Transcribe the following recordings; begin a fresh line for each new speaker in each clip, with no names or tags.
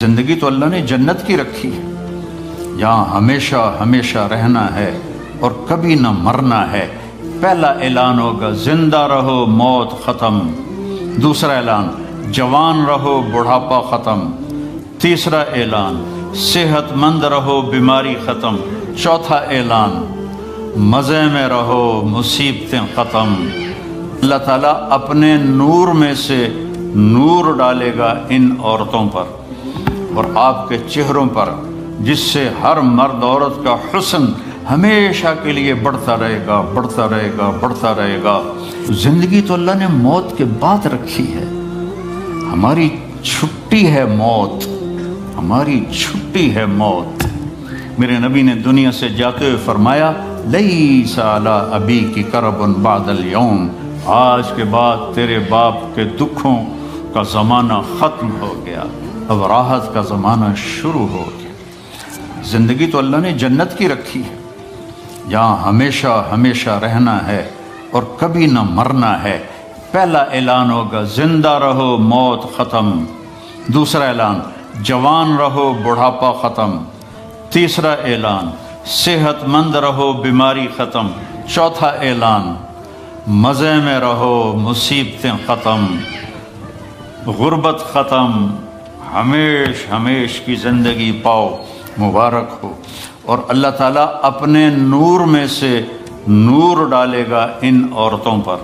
زندگی تو اللہ نے جنت کی رکھی ہے، یہاں ہمیشہ ہمیشہ رہنا ہے اور کبھی نہ مرنا ہے۔ پہلا اعلان ہوگا زندہ رہو موت ختم، دوسرا اعلان جوان رہو بڑھاپا ختم، تیسرا اعلان صحت مند رہو بیماری ختم، چوتھا اعلان مزے میں رہو مصیبتیں ختم۔ اللہ تعالیٰ اپنے نور میں سے نور ڈالے گا ان عورتوں پر اور آپ کے چہروں پر، جس سے ہر مرد عورت کا حسن ہمیشہ کے لیے بڑھتا رہے گا، بڑھتا رہے گا، بڑھتا رہے گا۔ زندگی تو اللہ نے موت کے بعد رکھی ہے، ہماری چھٹی ہے موت، ہماری چھٹی ہے موت۔ میرے نبی نے دنیا سے جاتے ہوئے فرمایا لیس علی ابیک کرب بعد اليوم، آج کے بعد تیرے باپ کے دکھوں کا زمانہ ختم ہو گیا، اب راحت کا زمانہ شروع ہو گیا۔ زندگی تو اللہ نے جنت کی رکھی ہے، یہاں ہمیشہ ہمیشہ رہنا ہے اور کبھی نہ مرنا ہے۔ پہلا اعلان ہوگا زندہ رہو موت ختم، دوسرا اعلان جوان رہو بڑھاپا ختم، تیسرا اعلان صحت مند رہو بیماری ختم، چوتھا اعلان مزے میں رہو مصیبتیں ختم، غربت ختم، ہمیش ہمیش کی زندگی پاؤ، مبارک ہو۔ اور اللہ تعالیٰ اپنے نور میں سے نور ڈالے گا ان عورتوں پر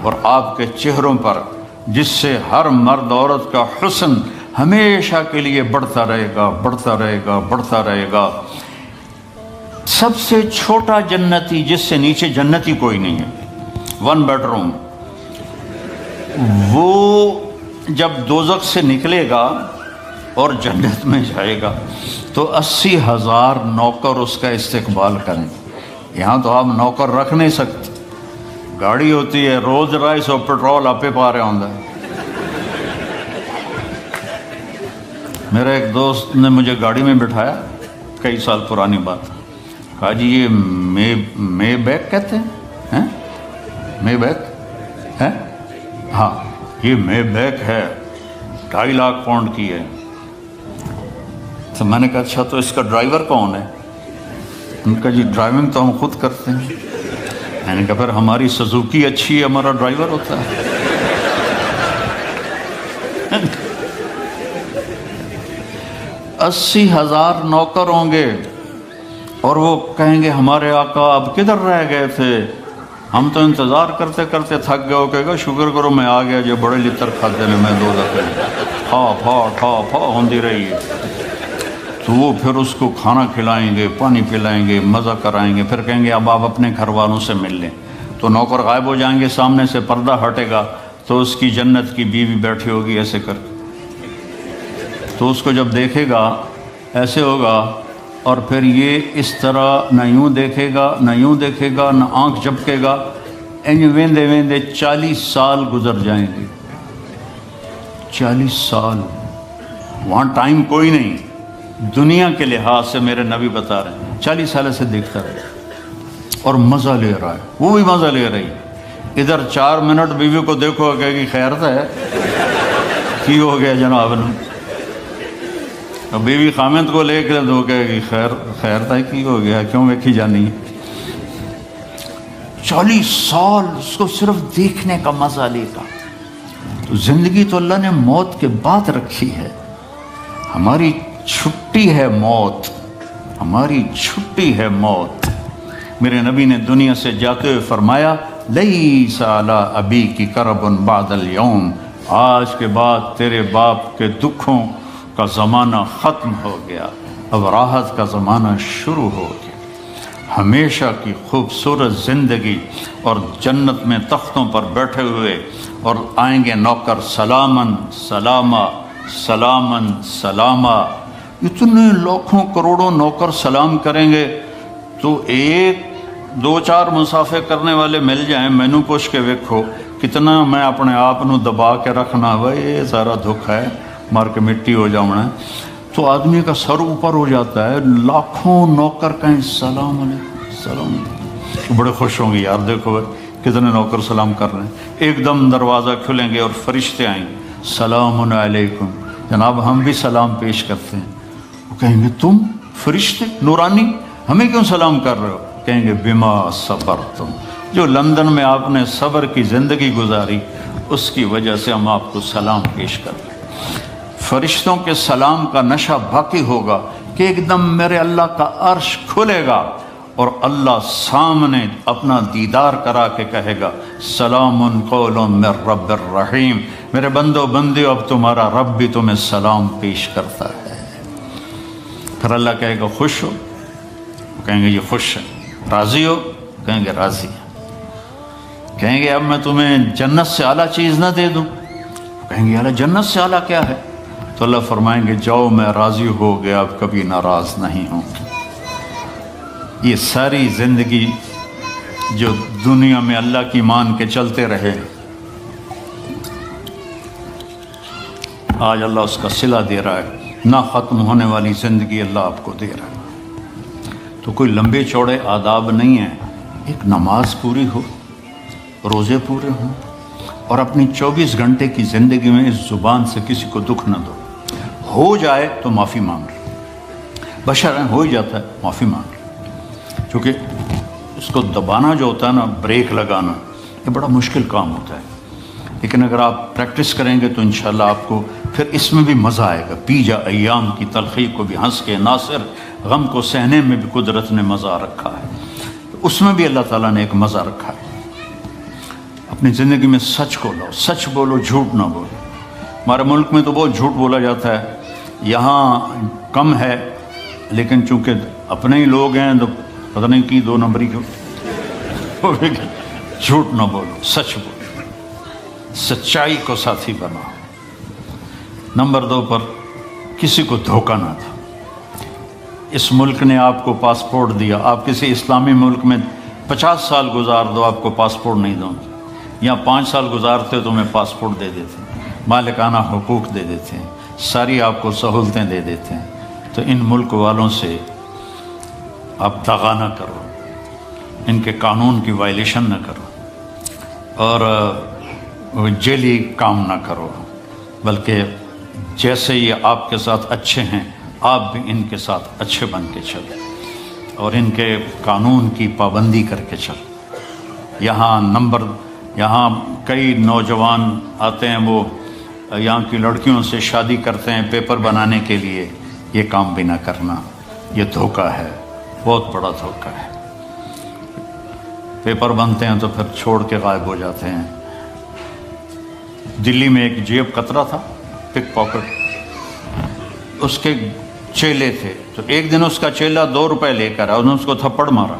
اور آپ کے چہروں پر، جس سے ہر مرد عورت کا حسن ہمیشہ کے لیے بڑھتا رہے گا، بڑھتا رہے گا، بڑھتا رہے گا۔ سب سے چھوٹا جنتی، جس سے نیچے جنتی کوئی نہیں ہے، 1 بیڈ روم، وہ جب دوزخ سے نکلے گا اور جنت میں جائے گا تو 80,000 نوکر اس کا استقبال کریں۔ یہاں تو آپ نوکر رکھ نہیں سکتے، گاڑی ہوتی ہے روز رائس اور پیٹرول آپ پا رہے ہوں گے۔ میرا ایک دوست نے مجھے گاڑی میں بٹھایا، کئی سال پرانی بات، کہا جی یہ مے بیک کہتے ہیں، مے بیک ہے؟ ہاں یہ مے بیک ہے، 2.5 لاکھ پاؤنڈ کی ہے۔ تو میں نے کہا اچھا تو اس کا ڈرائیور کون ہے؟ ان کا جی ڈرائیونگ تو ہم خود کرتے ہیں۔ میں نے کہا پھر ہماری سزوکی اچھی ہے، ہمارا ڈرائیور ہوتا ہے۔ 80,000 نوکر ہوں گے اور وہ کہیں گے ہمارے آقا آپ کدھر رہ گئے تھے، ہم تو انتظار کرتے کرتے تھک گئے ہو، کہے گا شکر کرو میں آ گیا، جو بڑے لطر کھاتے نے میں 2 دفعے ٹھا ہوندی رہی ہے۔ تو وہ پھر اس کو کھانا کھلائیں گے، پانی پلائیں گے، مزہ کرائیں گے، پھر کہیں گے اب آپ اپنے گھر والوں سے مل لیں۔ تو نوکر غائب ہو جائیں گے، سامنے سے پردہ ہٹے گا تو اس کی جنت کی بیوی بیٹھی ہوگی ایسے کر کے، تو اس کو جب دیکھے گا ایسے ہوگا، اور پھر یہ اس طرح نہ یوں دیکھے گا نہ یوں دیکھے گا نہ آنکھ جھپکے گا، ویندے ویندے 40 سال گزر جائیں گے۔ 40 سال، وہاں ٹائم کوئی نہیں، دنیا کے لحاظ سے میرے نبی بتا رہے ہیں 40 سال سے دیکھتا رہے اور مزہ لے رہا ہے، وہ بھی مزہ لے رہی ہے۔ ادھر 4 منٹ بیوی کو دیکھو کہے گی خیرت ہے، کی ہو گیا جناب نے؟ بیوی خامد کو لے کے دو کہے گی خیر تھا، کی ہو گیا، کیوں ویکھی جانی؟ 40 سال اس کو صرف دیکھنے کا مزہ لے گا۔ تو زندگی تو اللہ نے موت کے بعد رکھی ہے، ہماری چھٹی ہے موت، ہماری چھٹی ہے موت۔ میرے نبی نے دنیا سے جاتے ہوئے فرمایا لیس علی ابیک کرب بعد اليوم، آج کے بعد تیرے باپ کے دکھوں کا زمانہ ختم ہو گیا، اب راحت کا زمانہ شروع ہو گیا۔ ہمیشہ کی خوبصورت زندگی اور جنت میں تختوں پر بیٹھے ہوئے، اور آئیں گے نوکر سلامن سلامہ سلامن سلامہ، اتنے لاکھوں کروڑوں نوکر سلام کریں گے تو 1-2-4 مسافے کرنے والے مل جائیں، مینو پوچھ کے ویکھو کتنا میں اپنے آپ نو دبا کے رکھنا، بھائی یہ سارا دکھ ہے، مار کے مٹی ہو جاؤنا ہے، تو آدمی کا سر اوپر ہو جاتا ہے، لاکھوں نوکر کہیں سلام علیکم سلام علیکم، بڑے خوش ہوں گے یار، دیکھو بھائی کتنے نوکر سلام کر رہے ہیں۔ ایک دم دروازہ کھلیں گے اور فرشتے آئیں گے، سلام علیکم جناب ہم بھی سلام پیش کرتے ہیں۔ وہ کہیں گے تم فرشتے نورانی ہمیں کیوں سلام کر رہے ہو؟ کہیں گے بما صبرتم، جو لندن میں آپ نے صبر کی زندگی گزاری اس کی وجہ سے ہم آپ کو سلام پیش کر رہے ہیں۔ فرشتوں کے سلام کا نشہ باقی ہوگا کہ ایک دم میرے اللہ کا عرش کھلے گا اور اللہ سامنے اپنا دیدار کرا کے کہے گا سلام قول من رب الرحیم، میرے بندو بندیو اب تمہارا رب بھی تمہیں سلام پیش کرتا ہے۔ پھر اللہ کہے گا خوش ہو؟ کہیں گے یہ خوش ہے۔ راضی ہو؟ کہیں گے راضی ہے۔ کہیں گے اب میں تمہیں جنت سے اعلیٰ چیز نہ دے دوں؟ کہیں گے اللہ جنت سے اعلیٰ کیا ہے؟ تو اللہ فرمائیں گے جاؤ میں راضی ہو گیا، اب کبھی ناراض نہیں ہوں گے۔ یہ ساری زندگی جو دنیا میں اللہ کی مان کے چلتے رہے، آج اللہ اس کا صلہ دے رہا ہے، نہ ختم ہونے والی زندگی اللہ آپ کو دے رہا ہے۔ تو کوئی لمبے چوڑے آداب نہیں ہیں، ایک نماز پوری ہو، روزے پورے ہوں، اور اپنی 24 گھنٹے کی زندگی میں اس زبان سے کسی کو دکھ نہ دو۔ ہو جائے تو معافی مانگ لو، بشر ہو ہی جاتا ہے، معافی مانگ لو، کیونکہ اس کو دبانا جو ہوتا ہے نا، بریک لگانا، یہ بڑا مشکل کام ہوتا ہے، لیکن اگر آپ پریکٹس کریں گے تو انشاءاللہ آپ کو پھر اس میں بھی مزہ آئے گا۔ پی جا ایام کی تلخی کو بھی ہنس کے، ناصر غم کو سہنے میں بھی قدرت نے مزہ رکھا ہے، اس میں بھی اللہ تعالیٰ نے ایک مزہ رکھا ہے۔ اپنی زندگی میں سچ کو لاؤ، سچ بولو، جھوٹ نہ بولو۔ ہمارے ملک میں تو بہت جھوٹ بولا جاتا ہے، یہاں کم ہے، لیکن چونکہ اپنے ہی لوگ ہیں تو پتہ نہیں کی دو نمبری کیوں۔ جھوٹ نہ بولو، سچ بولو، سچائی کو ساتھی بناؤ۔ نمبر 2 پر کسی کو دھوکہ نہ دو۔ اس ملک نے آپ کو پاسپورٹ دیا، آپ کسی اسلامی ملک میں 50 سال گزار دو، آپ کو پاسپورٹ نہیں دوں گے۔ یہاں 5 سال گزارتے تو میں پاسپورٹ دے دیتے ہیں، مالکانہ حقوق دے دیتے ہیں، ساری آپ کو سہولتیں دے دیتے ہیں۔ تو ان ملک والوں سے آپ دغا نہ کرو، ان کے قانون کی وائلیشن نہ کرو، اور جیلی کام نہ کرو، بلکہ جیسے یہ آپ کے ساتھ اچھے ہیں آپ بھی ان کے ساتھ اچھے بن کے چلیں اور ان کے قانون کی پابندی کر کے چلیں۔ یہاں کئی نوجوان آتے ہیں، وہ یہاں کی لڑکیوں سے شادی کرتے ہیں پیپر بنانے کے لیے، یہ کام بھی نہ کرنا، یہ دھوکہ ہے، بہت بڑا دھوکہ ہے۔ پیپر بنتے ہیں تو پھر چھوڑ کے غائب ہو جاتے ہیں۔ دلی میں ایک جیب کترا تھا، پک پاکٹ، اس کے چیلے تھے، تو ایک دن اس کا چیلا 2 روپے لے کر آیا، انہوں نے اس کو تھپڑ مارا۔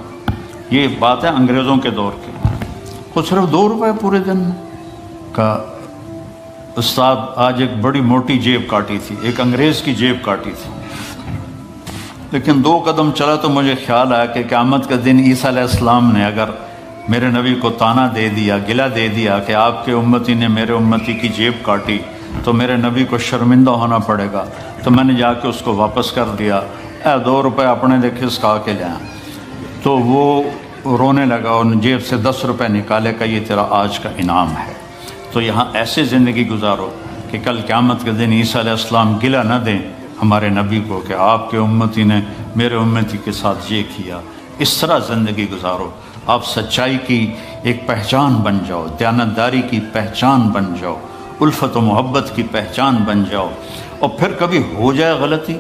یہ بات ہے انگریزوں کے دور کی، وہ صرف 2 روپے پورے دن میں۔ کہا استاد آج ایک بڑی موٹی جیب کاٹی تھی، ایک انگریز کی جیب کاٹی تھی، لیکن 2 قدم چلا تو مجھے خیال آیا کہ قیامت کے دن عیسیٰ علیہ السلام نے اگر میرے نبی کو طعنہ دے دیا، گلہ دے دیا کہ آپ کے امتی نے میرے امتی کی جیب کاٹی، تو میرے نبی کو شرمندہ ہونا پڑے گا، تو میں نے جا کے اس کو واپس کر دیا، 2 روپے اپنے لے کھسکا کے لیا۔ تو وہ رونے لگا، ان جیب سے 10 روپے نکالے، کا یہ تیرا آج کا انعام ہے۔ تو یہاں ایسے زندگی گزارو کہ کل قیامت کے دن عیسیٰ علیہ السلام گلہ نہ دیں ہمارے نبی کو کہ آپ کے امتی نے میرے امتی کے ساتھ یہ کیا۔ اس طرح زندگی گزارو، آپ سچائی کی ایک پہچان بن جاؤ، دیانتداری کی پہچان بن جاؤ، الفت و محبت کی پہچان بن جاؤ، اور پھر کبھی ہو جائے غلطی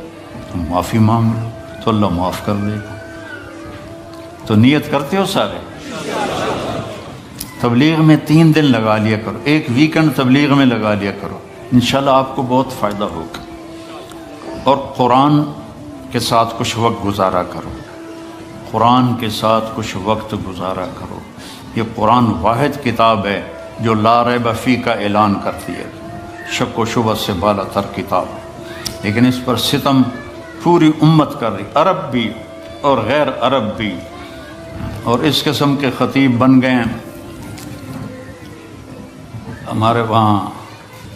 تو معافی مانگ لو تو اللہ معاف کر دے گا۔ تو نیت کرتے ہو سارے؟ تبلیغ میں 3 دن لگا لیا کرو، ایک ویکنڈ تبلیغ میں لگا لیا کرو، انشاءاللہ آپ کو بہت فائدہ ہوگا۔ اور قرآن کے ساتھ کچھ وقت گزارا کرو، قرآن کے ساتھ کچھ وقت گزارا کرو۔ یہ قرآن واحد کتاب ہے جو لا ریب فیہ کا اعلان کرتی ہے، شک و شبہ سے بالا تر کتاب ہے، لیکن اس پر ستم پوری امت کر رہی، عرب بھی اور غیر عرب بھی، اور اس قسم کے خطیب بن گئے ہیں۔ ہمارے وہاں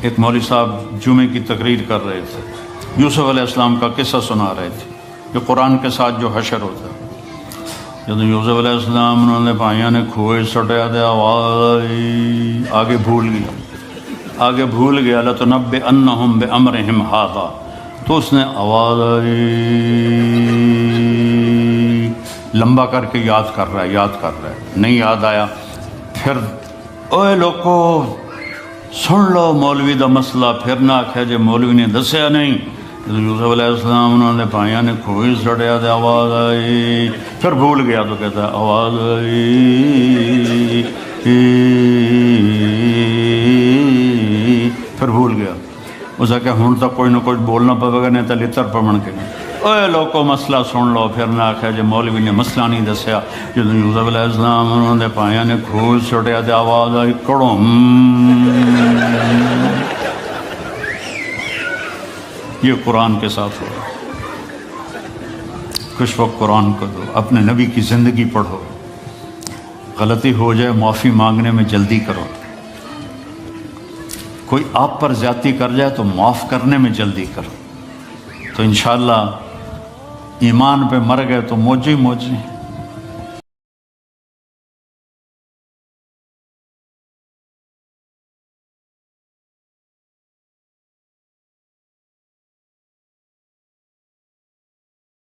ایک مولوی صاحب جمعے کی تقریر کر رہے تھے، یوسف علیہ السلام کا قصہ سنا رہے تھے، جو قرآن کے ساتھ جو حشر ہوتا ہے۔ جب یوسف علیہ السلام انہوں نے بھائیوں نے کھوئے سٹیا دیا، آگے بھول گئی، آگے بھول گیا لَتُنَبِّئَنَّهُمْ بِأَمْرِهِمْ هَذَا، تو اس نے آواز آئی، لمبا کر کے یاد کر رہا ہے، نہیں یاد آیا، پھر اوے لوکو سن لو مولوی دا مسئلہ، پھر نہ آکھے جے مولوی نے دسیا نہیں۔ یوسف علیہ السلام انہوں نے پائیاں نے کھوئی سڑیا دے آواز آئی، پھر بھول گیا تو کہتا ہے آواز آئی، پھر بھول گیا، اسے کہ ہون تک کوئی نہ کچھ بولنا پڑے گا، نہیں تو لتر پمن کے نہیں۔ اوے لوگوں مسئلہ سن لو، پھر نہ آکھے جے مولوی نے مسئلہ نہیں دسیا۔ جب یوسف علیہ السلام انہوں نے پائیاں نے کھوئی سڑیا دے آواز آئی، کڑوں۔ یہ قرآن کے ساتھ ہو رہا ہے۔ کچھ وقت قرآن کو دو، اپنے نبی کی زندگی پڑھو، غلطی ہو جائے معافی مانگنے میں جلدی کرو، کوئی آپ پر زیادتی کر جائے تو معاف کرنے میں جلدی کرو، تو انشاءاللہ ایمان پہ مر گئے تو موجی موجی۔